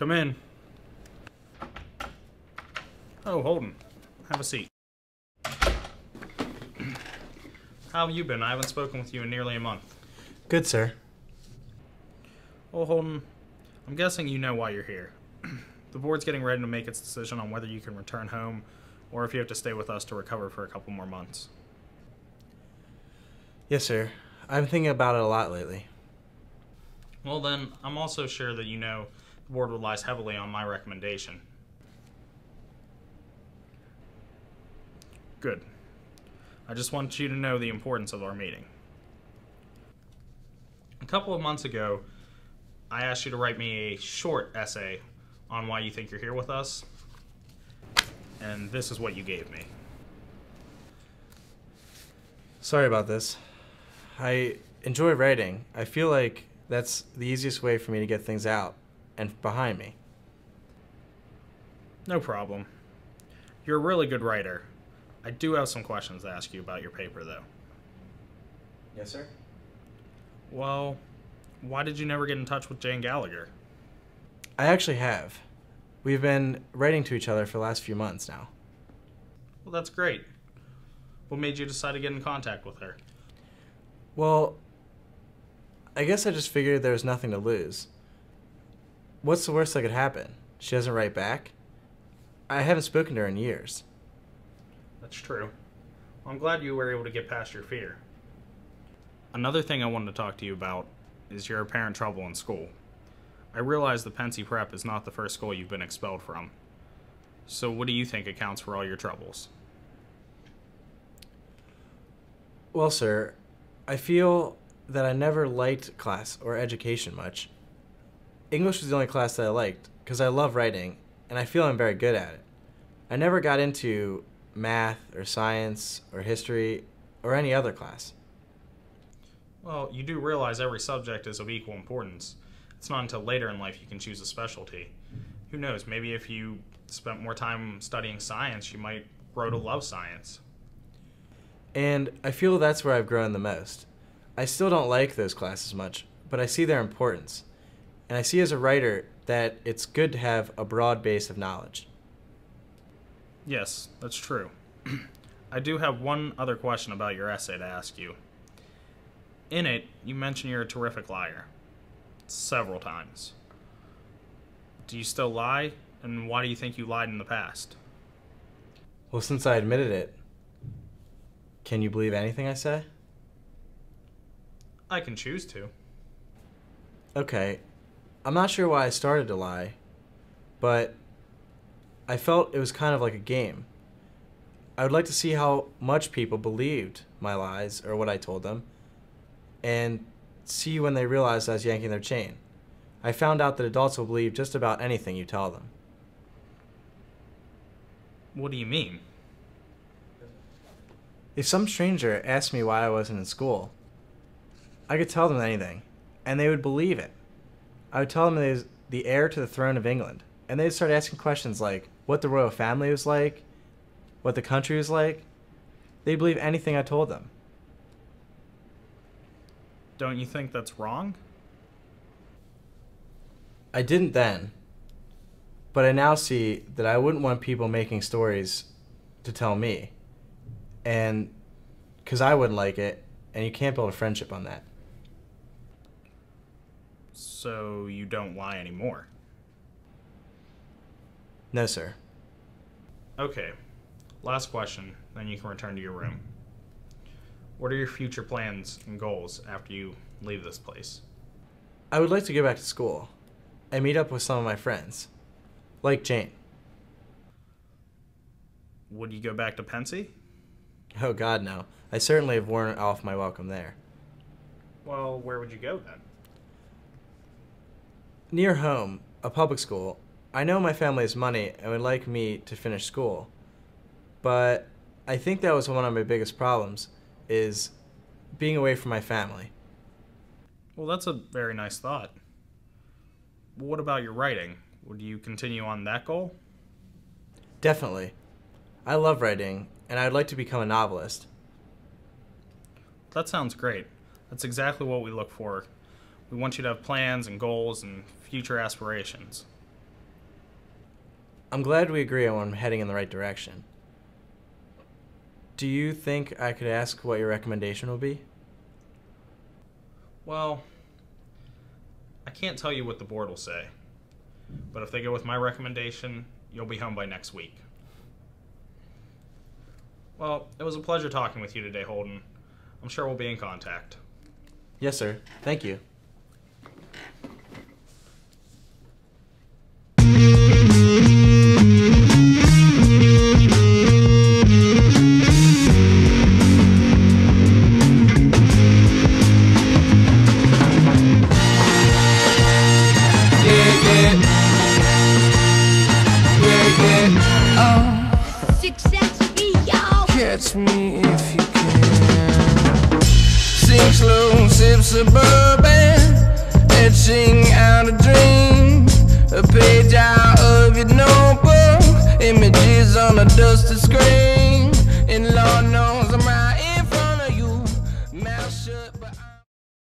Come in. Oh, Holden. Have a seat. How have you been? I haven't spoken with you in nearly a month. Good, sir. Well, Holden, I'm guessing you know why you're here. The board's getting ready to make its decision on whether you can return home or if you have to stay with us to recover for a couple more months. Yes, sir. I've been thinking about it a lot lately. Well, then, I'm also sure that you know the board relies heavily on my recommendation. Good. I just want you to know the importance of our meeting. A couple of months ago, I asked you to write me a short essay on why you think you're here with us, and this is what you gave me. Sorry about this. I enjoy writing. I feel like that's the easiest way for me to get things out and behind me. No problem. You're a really good writer. I do have some questions to ask you about your paper, though. Yes, sir? Well, why did you never get in touch with Jane Gallagher? I actually have. We've been writing to each other for the last few months now. Well, that's great. What made you decide to get in contact with her? Well, I guess I just figured there was nothing to lose. What's the worst that could happen? She doesn't write back? I haven't spoken to her in years. That's true. Well, I'm glad you were able to get past your fear. Another thing I wanted to talk to you about is your apparent trouble in school. I realize the Pensy Prep is not the first school you've been expelled from. So what do you think accounts for all your troubles? Well, sir, I feel that I never liked class or education much. English was the only class that I liked because I love writing and I feel I'm very good at it. I never got into math or science or history or any other class. Well, you do realize every subject is of equal importance. It's not until later in life you can choose a specialty. Who knows, maybe if you spent more time studying science, you might grow to love science. And I feel that's where I've grown the most. I still don't like those classes much, but I see their importance. And I see as a writer that it's good to have a broad base of knowledge. Yes, that's true. I do have one other question about your essay to ask you. In it, you mention you're a terrific liar. Several times. Do you still lie? And why do you think you lied in the past? Well, since I admitted it, can you believe anything I say? I can choose to. Okay, I'm not sure why I started to lie, but I felt it was kind of like a game. I would like to see how much people believed my lies or what I told them, and see when they realized I was yanking their chain. I found out that adults will believe just about anything you tell them. What do you mean? If some stranger asked me why I wasn't in school, I could tell them anything, and they would believe it. I would tell them I was the heir to the throne of England, and they'd start asking questions like what the royal family was like, what the country was like. They'd believe anything I told them. Don't you think that's wrong? I didn't then, but I now see that I wouldn't want people making stories to tell me, and because I wouldn't like it, and you can't build a friendship on that. So you don't lie anymore? No, sir. Okay. Last question, then you can return to your room. What are your future plans and goals after you leave this place? I would like to go back to school and meet up with some of my friends, like Jane. Would you go back to Pensy? Oh God, no. I certainly have worn off my welcome there. Well, where would you go then? Near home, a public school. I know my family has money and would like me to finish school, but I think that was one of my biggest problems, is being away from my family. Well, that's a very nice thought. What about your writing? Would you continue on that goal? Definitely. I love writing, and I'd like to become a novelist. That sounds great. That's exactly what we look for. We want you to have plans and goals and future aspirations. I'm glad we agree on heading in the right direction. Do you think I could ask what your recommendation would be? Well, I can't tell you what the board will say, but if they go with my recommendation, you'll be home by next week. Well, it was a pleasure talking with you today, Holden. I'm sure we'll be in contact. Yes, sir. Thank you. Catch me if you can. Sing slow, sip suburban, etching out a dream. A page out of your notebook, images on a dusty screen.